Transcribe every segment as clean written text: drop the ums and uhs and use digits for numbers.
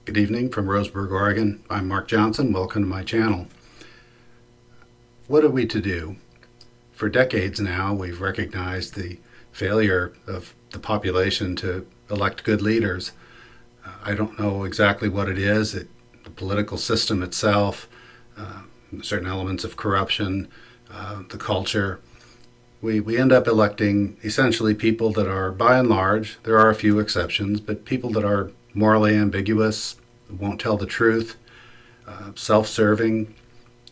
Good evening from Roseburg, Oregon. I'm Mark Johnson. Welcome to my channel. What are we to do? For decades now, we've recognized the failure of the population to elect good leaders. I don't know exactly what it is. The political system itself, certain elements of corruption, the culture. We end up electing essentially people that are, by and large, there are a few exceptions, but people that are morally ambiguous, won't tell the truth, self-serving,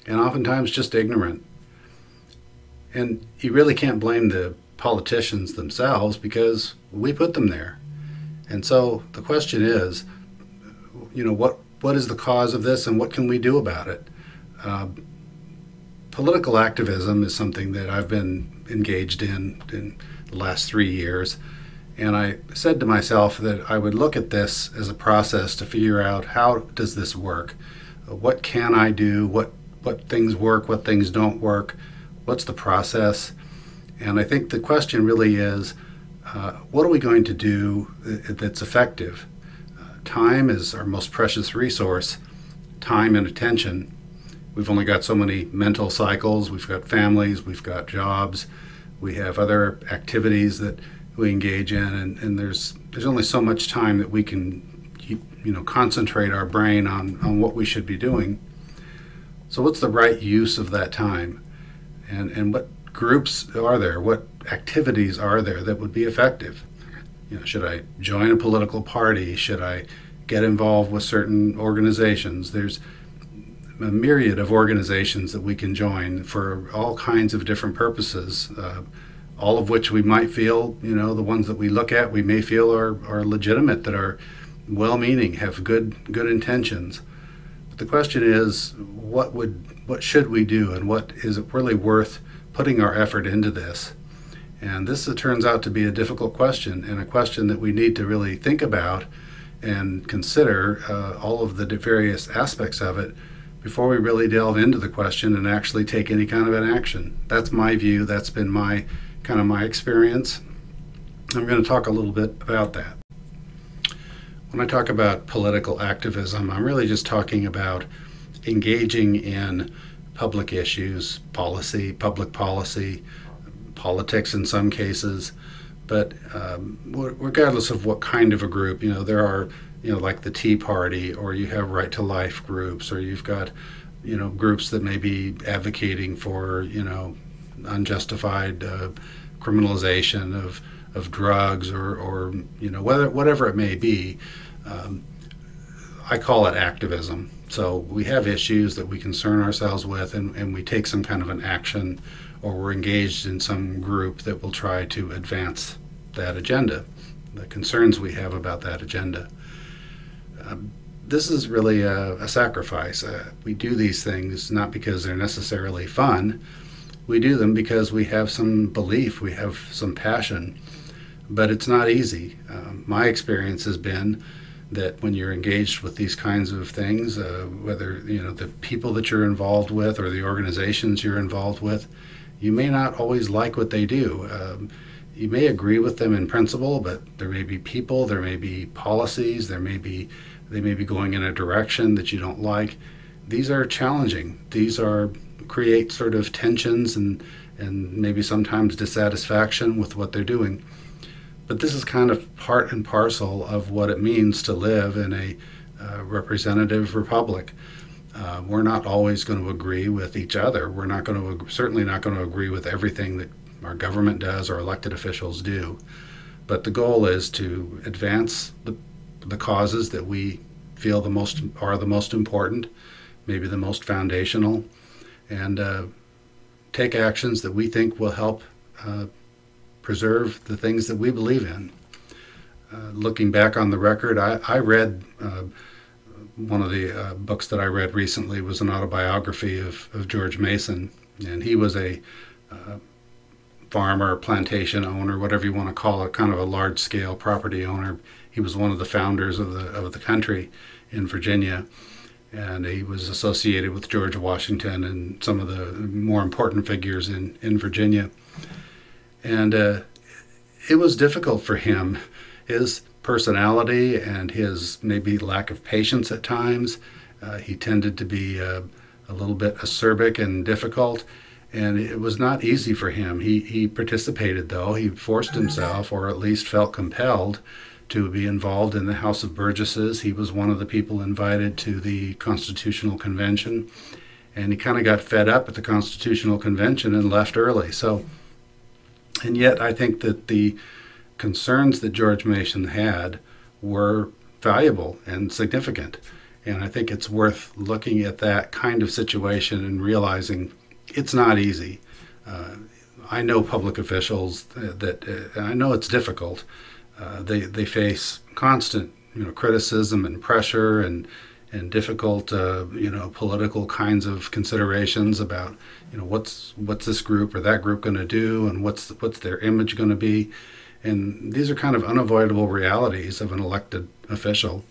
and oftentimes just ignorant. And you really can't blame the politicians themselves because we put them there. And so the question is, what is the cause of this and what can we do about it? Political activism is something that I've been engaged in the last 3 years. And I said to myself that I would look at this as a process to figure out, how does this work? What can I do? What things work? What things don't work? What's the process? And I think the question really is, what are we going to do that's effective? Time is our most precious resource, time and attention. We've only got so many mental cycles. We've got families, we've got jobs, we have other activities that we engage in, and there's only so much time that we can concentrate our brain on what we should be doing. So what's the right use of that time? And what groups are there? What activities are there that would be effective? Should I join a political party? Should I get involved with certain organizations? There's a myriad of organizations that we can join for all kinds of different purposes. All of which we might feel, the ones that we look at, we may feel are legitimate, that are well-meaning, have good intentions. But the question is, what should we do, and what is it really worth putting our effort into this? And this, it turns out to be a difficult question, and a question that we need to really think about and consider all of the various aspects of it before we really delve into the question and actually take any kind of an action. That's my view. That's been my experience. I'm going to talk a little bit about that. When I talk about political activism, I'm really just talking about engaging in public issues, policy, public policy, politics in some cases, but regardless of what kind of a group, there are, like the Tea Party, or you have Right to Life groups, or you've got, groups that may be advocating for, unjustified criminalization of drugs, or whatever it may be. I call it activism. So we have issues that we concern ourselves with, and we take some kind of an action, or we're engaged in some group that will try to advance that agenda, the concerns we have about that agenda. This is really a sacrifice. We do these things not because they're necessarily fun. We do them because we have some belief, we have some passion, but it's not easy. My experience has been that when you're engaged with these kinds of things, whether the people that you're involved with or the organizations you're involved with, you may not always like what they do. You may agree with them in principle, but there may be people, there may be policies, they may be going in a direction that you don't like. These are challenging. These create sort of tensions and maybe sometimes dissatisfaction with what they're doing. But this is kind of part and parcel of what it means to live in a representative republic. We're not always going to agree with each other. We're certainly not going to agree with everything that our government does or elected officials do. But the goal is to advance the causes that we feel are the most important, maybe the most foundational, and take actions that we think will help preserve the things that we believe in. Looking back on the record, I read one of the books that I read recently was an autobiography of George Mason, and he was a farmer, plantation owner, whatever you want to call it, kind of a large-scale property owner. He was one of the founders of the country in Virginia, and he was associated with George Washington and some of the more important figures in Virginia. And it was difficult for him. His personality and his maybe lack of patience at times. He tended to be a little bit acerbic and difficult, and it was not easy for him. He participated, though. He forced himself, or at least felt compelled, to be involved in the House of Burgesses. He was one of the people invited to the Constitutional Convention, and he kind of got fed up at the Constitutional Convention and left early. So, and yet I think that the concerns that George Mason had were valuable and significant. And I think it's worth looking at that kind of situation and realizing it's not easy. I know public officials that I know it's difficult. They face constant, criticism and pressure and difficult, political kinds of considerations about, what's this group or that group going to do, and what's their image going to be. And these are kind of unavoidable realities of an elected official.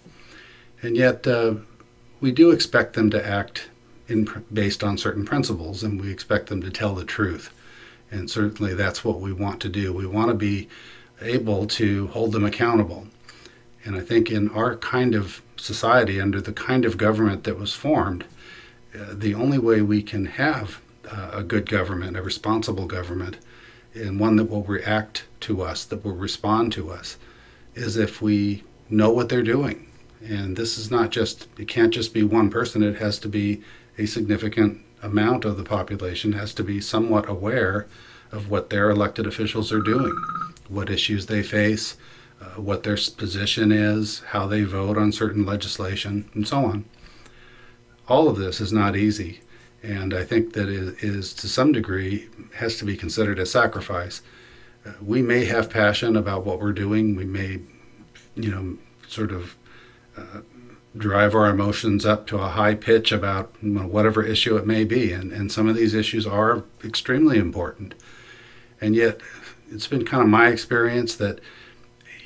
And yet, we do expect them to act based on certain principles, and we expect them to tell the truth. And certainly that's what we want to do. We want to be able to hold them accountable. And I think in our kind of society, under the kind of government that was formed, the only way we can have a good government, a responsible government, and one that will react to us, that will respond to us, is if we know what they're doing. And this is not just, it can't just be one person, it has to be a significant amount of the population has to be somewhat aware of what their elected officials are doing, what issues they face, what their position is, how they vote on certain legislation, and so on. All of this is not easy, and I think that it is, to some degree, has to be considered a sacrifice. We may have passion about what we're doing. We may, sort of drive our emotions up to a high pitch about whatever issue it may be, and some of these issues are extremely important. And yet, it's been kind of my experience that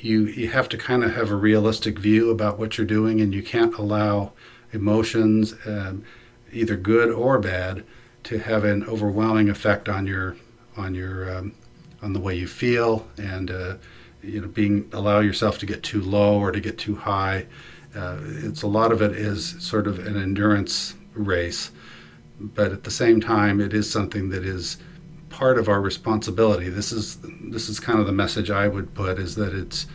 you have to kind of have a realistic view about what you're doing, and you can't allow emotions, either good or bad, to have an overwhelming effect on the way you feel, and allow yourself to get too low or to get too high. It's a lot of it is sort of an endurance race, but at the same time, it is something that is part of our responsibility. This is kind of the message I would put, is that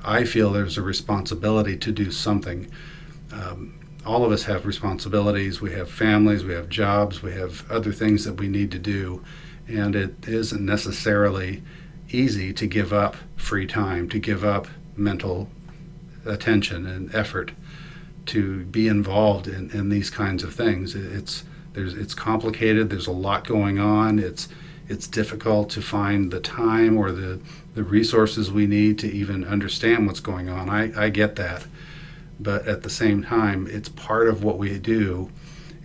I feel there's a responsibility to do something. All of us have responsibilities. We have families, we have jobs, we have other things that we need to do, and it isn't necessarily easy to give up free time, to give up mental attention and effort to be involved in these kinds of things. It's complicated. There's a lot going on. It's difficult to find the time or the resources we need to even understand what's going on. I get that, but at the same time, it's part of what we do.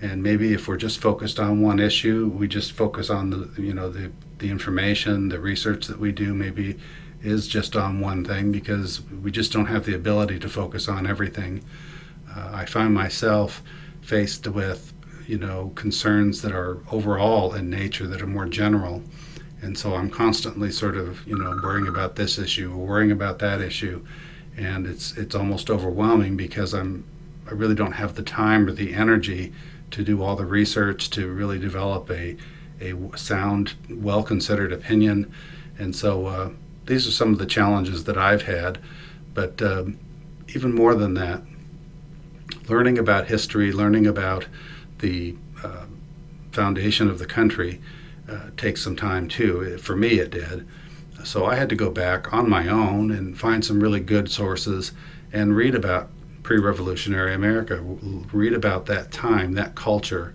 And maybe if we're just focused on one issue, we just focus on the information, the research that we do maybe is just on one thing, because we just don't have the ability to focus on everything. I find myself faced with concerns that are overall in nature, that are more general, and so I'm constantly sort of worrying about this issue or worrying about that issue, and it's almost overwhelming, because I really don't have the time or the energy to do all the research to really develop a sound, well-considered opinion. And so these are some of the challenges that I've had. But even more than that, learning about history, learning about the foundation of the country takes some time too. For me, it did. So I had to go back on my own and find some really good sources and read about pre-revolutionary America, read about that time, that culture,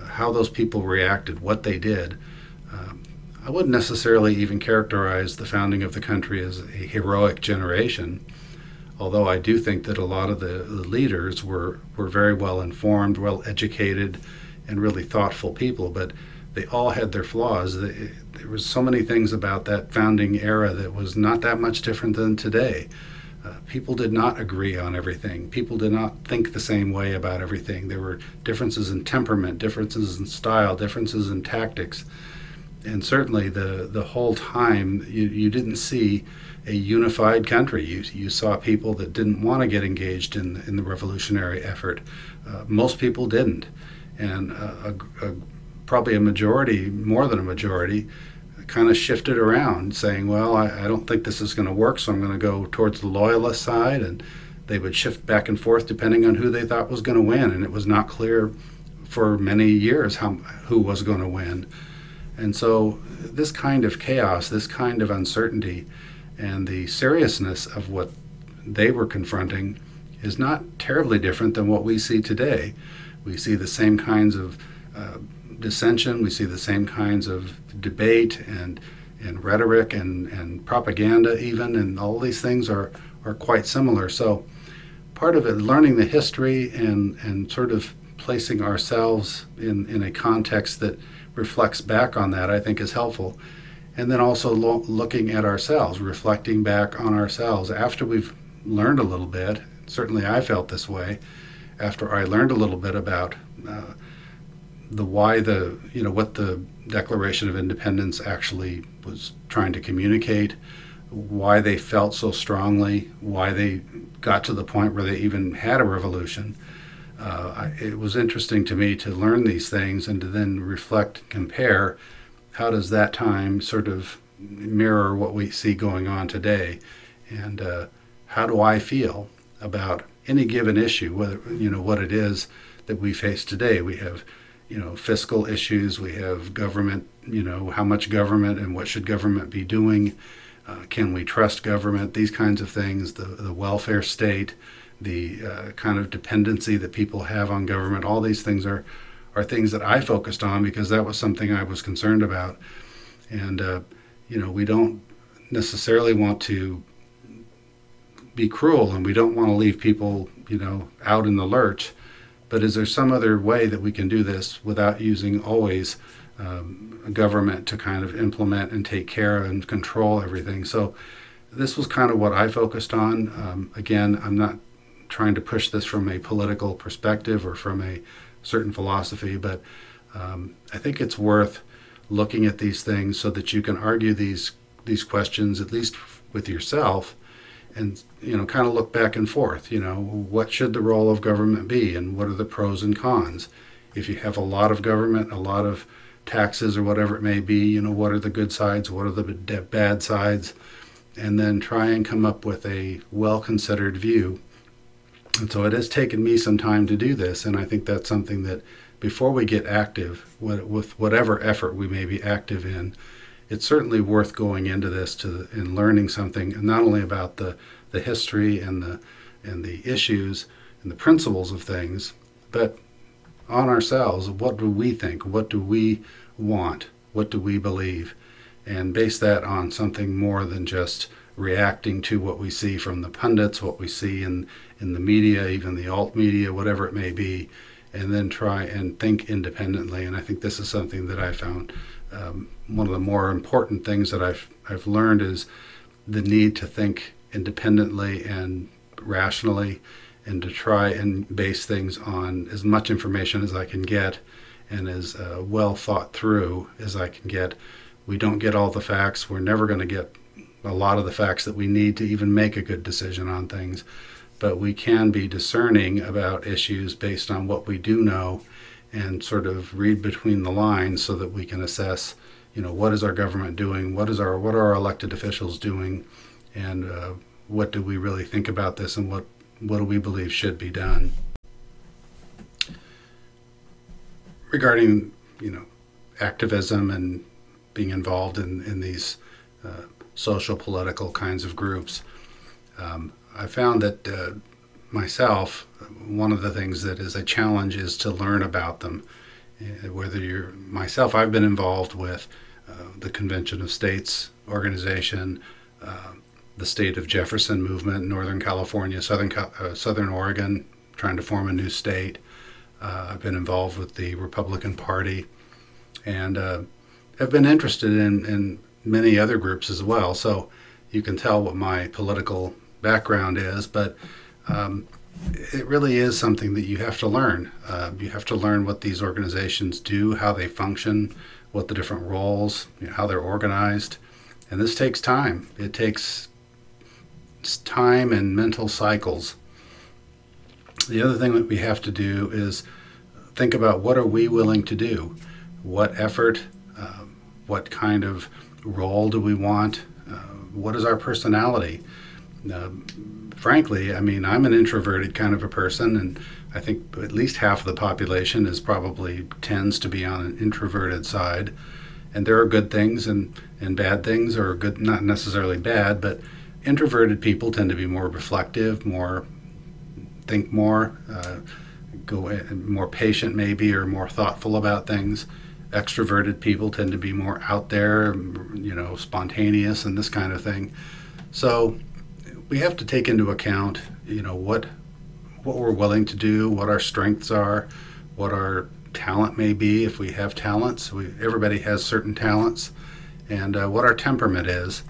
how those people reacted, what they did. I wouldn't necessarily even characterize the founding of the country as a heroic generation, although I do think that a lot of the leaders were very well informed, well educated, and really thoughtful people, but they all had their flaws. There was so many things about that founding era that was not that much different than today. People did not agree on everything. People did not think the same way about everything. There were differences in temperament, differences in style, differences in tactics. And certainly the whole time you didn't see a unified country. You saw people that didn't want to get engaged in the revolutionary effort. Most people didn't. And probably a majority, more than a majority, kind of shifted around saying, well, I don't think this is going to work, so I'm going to go towards the loyalist side. And they would shift back and forth depending on who they thought was going to win. And it was not clear for many years who was going to win. And so this kind of chaos, this kind of uncertainty, and the seriousness of what they were confronting is not terribly different than what we see today. We see the same kinds of dissension, we see the same kinds of debate and rhetoric and propaganda even, and all these things are quite similar. So part of it, learning the history and sort of placing ourselves in a context that reflects back on that, I think is helpful. And then also looking at ourselves, reflecting back on ourselves after we've learned a little bit. Certainly I felt this way after I learned a little bit about what the Declaration of Independence actually was trying to communicate, why they felt so strongly, why they got to the point where they even had a revolution. It was interesting to me to learn these things and to then reflect and compare how does that time sort of mirror what we see going on today, and how do I feel about any given issue, whether what it is that we face today. We have fiscal issues, we have government, how much government and what should government be doing, can we trust government, these kinds of things, the welfare state, the kind of dependency that people have on government. All these things are things that I focused on because that was something I was concerned about. And we don't necessarily want to be cruel, and we don't want to leave people out in the lurch, but is there some other way that we can do this without using always government to kind of implement and take care and control everything? So this was kind of what I focused on. Again, I'm not trying to push this from a political perspective or from a certain philosophy, but I think it's worth looking at these things so that you can argue these questions, at least with yourself, and kind of look back and forth. What should the role of government be, and what are the pros and cons? If you have a lot of government, a lot of taxes or whatever it may be, what are the good sides, what are the bad sides, and then try and come up with a well-considered view. And so it has taken me some time to do this, and I think that's something that before we get active with whatever effort we may be active in, it's certainly worth going into this and learning something, and not only about the history and the issues and the principles of things, but on ourselves. What do we think? What do we want? What do we believe? And base that on something more than just reacting to what we see from the pundits, what we see in the media, even the alt media, whatever it may be, and then try and think independently. And I think this is something that I found one of the more important things that I've learned is the need to think independently and rationally, and to try and base things on as much information as I can get and as well thought through as I can get. We don't get all the facts. We're never going to get a lot of the facts that we need to even make a good decision on things, but we can be discerning about issues based on what we do know and sort of read between the lines so that we can assess, what is our government doing, what are our elected officials doing, and what do we really think about this, and what do we believe should be done. Regarding, activism and being involved in these social political kinds of groups, I found that myself, one of the things that is a challenge is to learn about them. Whether myself, I've been involved with the Convention of States organization, the State of Jefferson movement in Northern California, Southern Oregon, trying to form a new state. I've been involved with the Republican Party, and have been interested in many other groups as well. So you can tell what my political background is, but it really is something that you have to learn. You have to learn what these organizations do, how they function, what the different roles, how they're organized. And this takes time. It takes time and mental cycles. The other thing that we have to do is think about, what are we willing to do? What effort, what kind of role do we want? What is our personality? Frankly, I mean, I'm an introverted kind of a person, and I think at least half of the population tends to be on an introverted side. And there are good things and bad things, or good, not necessarily bad, but introverted people tend to be more reflective, think more, more patient maybe, or more thoughtful about things. Extroverted people tend to be more out there, spontaneous and this kind of thing. So we have to take into account, what we're willing to do, what our strengths are, what our talent may be, if we have talents. Everybody has certain talents, and what our temperament is.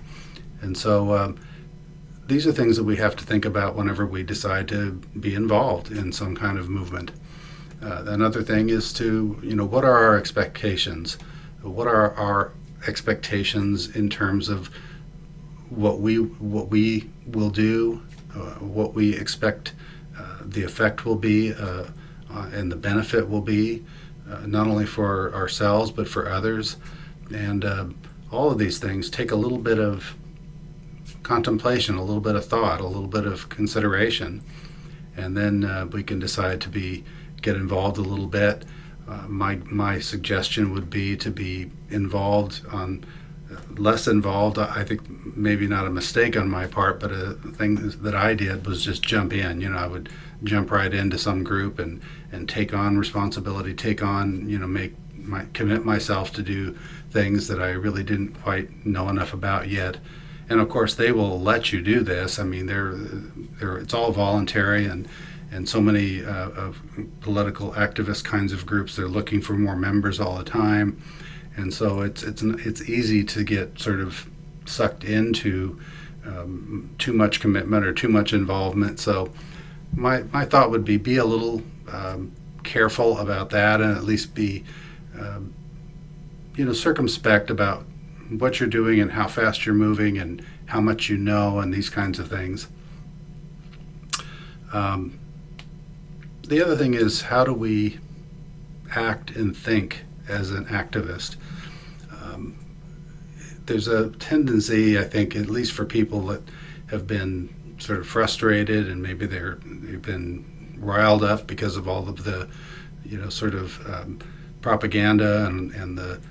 And so these are things that we have to think about whenever we decide to be involved in some kind of movement. Another thing is to, what are our expectations? What are our expectations in terms of what we will do, what we expect the effect will be, and the benefit will be, not only for ourselves but for others. And all of these things take a little bit of contemplation, a little bit of thought, a little bit of consideration, and then we can decide to get involved a little bit. My suggestion would be to be less involved. I think maybe not a mistake on my part, but a thing that I did was just jump in. I would jump right into some group and take on responsibility, commit myself to do things that I really didn't quite know enough about yet. And of course, they will let you do this. I mean, it's all voluntary, and so many of political activist kinds of groups, they're looking for more members all the time. And so it's easy to get sort of sucked into too much commitment or too much involvement. So my thought would be a little careful about that, and at least be circumspect about what you're doing and how fast you're moving and how much you know, and these kinds of things. The other thing is, how do we act and think as an activist? There's a tendency, I think, at least for people that have been sort of frustrated, and maybe they've been riled up because of all of the, propaganda and the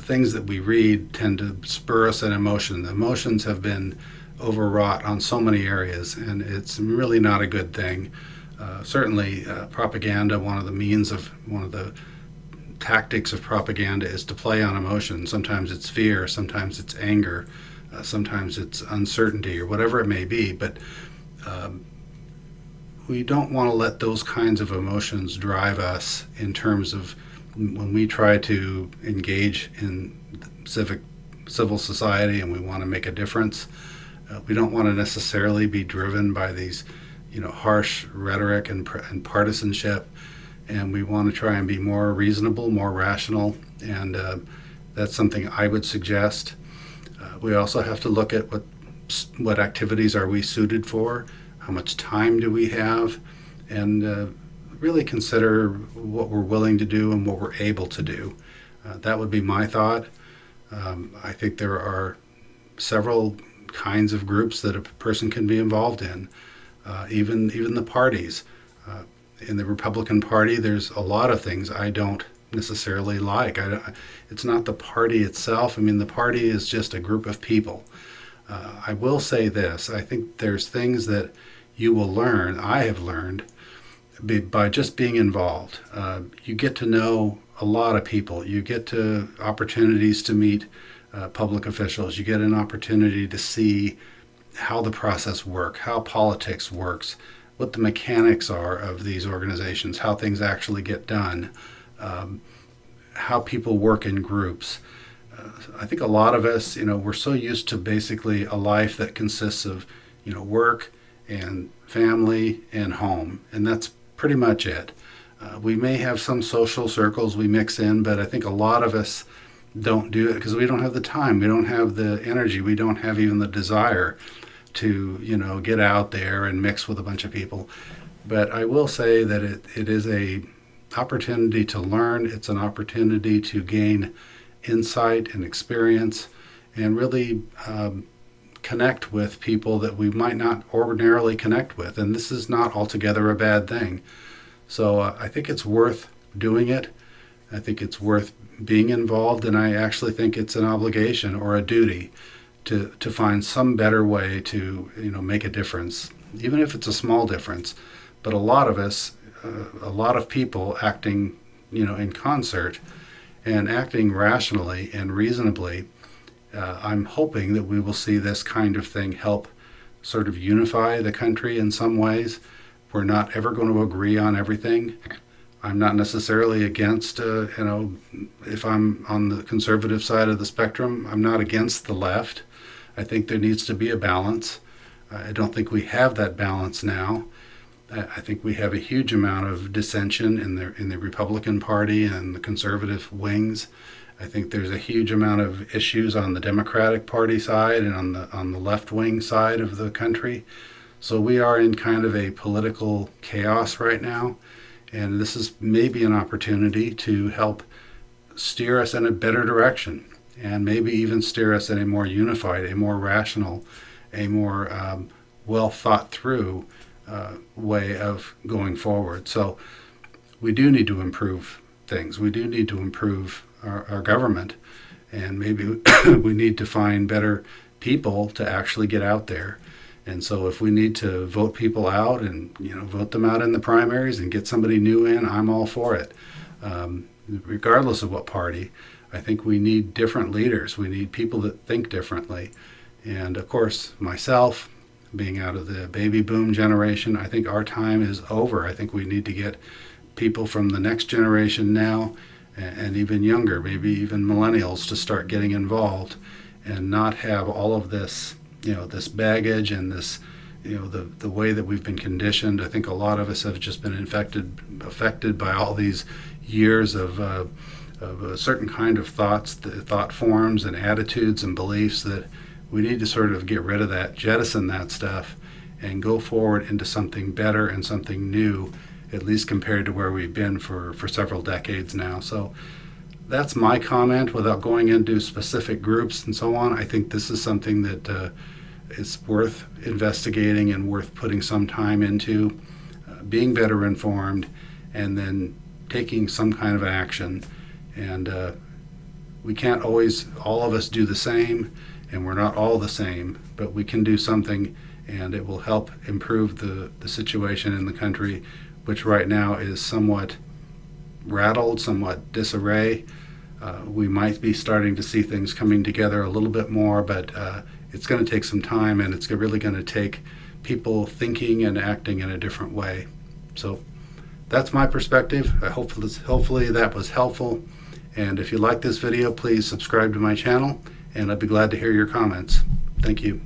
things that we read tend to spur us an emotion. The emotions have been overwrought on so many areas, and it's really not a good thing. Certainly, propaganda, one of the tactics of propaganda is to play on emotion. Sometimes it's fear, sometimes it's anger, sometimes it's uncertainty, or whatever it may be. But we don't want to let those kinds of emotions drive us in terms of when we try to engage in civil society and we want to make a difference. We don't want to necessarily be driven by these, harsh rhetoric and partisanship. And we want to try and be more reasonable, more rational, and that's something I would suggest. We also have to look at what activities are we suited for, how much time do we have, and really consider what we're willing to do and what we're able to do. That would be my thought. I think there are several kinds of groups that a person can be involved in, even the parties. In the Republican Party, there's a lot of things I don't necessarily like. It's not the party itself. I mean, the party is just a group of people. I will say this. I think there's things that you will learn, I have learned, by just being involved. You get to know a lot of people. You get to opportunities to meet public officials. You get an opportunity to see how the process works, how politics works, what the mechanics are of these organizations, how things actually get done, how people work in groups. I think a lot of us, we're so used to basically a life that consists of, work and family and home, and that's pretty much it. We may have some social circles we mix in, but I think a lot of us don't do it because we don't have the time, we don't have the energy, we don't have even the desire to, get out there and mix with a bunch of people. But I will say that it is a opportunity to learn. It's an opportunity to gain insight and experience and really connect with people that we might not ordinarily connect with. And this is not altogether a bad thing. So I think it's worth doing it. I think it's worth being involved, and I actually think it's an obligation or a duty to find some better way to make a difference, even if it's a small difference. But a lot of us, a lot of people acting in concert and acting rationally and reasonably, I'm hoping that we will see this kind of thing help sort of unify the country in some ways. We're not ever going to agree on everything. I'm not necessarily against, if I'm on the conservative side of the spectrum, I'm not against the left. I think there needs to be a balance. I don't think we have that balance now. I think we have a huge amount of dissension in the Republican Party and the conservative wings. I think there's a huge amount of issues on the Democratic Party side and on the left-wing side of the country. So we are in kind of a political chaos right now. And this is maybe an opportunity to help steer us in a better direction, and maybe even steer us in a more unified, a more rational, a more well thought through way of going forward. So we do need to improve things. We do need to improve our government, and maybe we need to find better people to actually get out there. And so if we need to vote people out and vote them out in the primaries and get somebody new in, I'm all for it. Regardless of what party, I think we need different leaders. We need people that think differently. And of course, myself, being out of the baby boom generation, I think our time is over. I think we need to get people from the next generation now and even younger, maybe even millennials, to start getting involved and not have all of this this baggage and this, the way that we've been conditioned. I think a lot of us have just been affected by all these years of a certain kind of thought forms and attitudes and beliefs that we need to sort of get rid of that, jettison that stuff, and go forward into something better and something new, at least compared to where we've been for several decades now. So that's my comment without going into specific groups and so on. I think this is something that is worth investigating and worth putting some time into, being better informed, and then taking some kind of action. And we can't always, all of us, do the same, and we're not all the same, but we can do something, and it will help improve the situation in the country, which right now is somewhat rattled, somewhat disarray. We might be starting to see things coming together a little bit more, but it's going to take some time, and it's really going to take people thinking and acting in a different way. So that's my perspective. Hopefully that was helpful. And if you like this video, please subscribe to my channel, and I'd be glad to hear your comments. Thank you.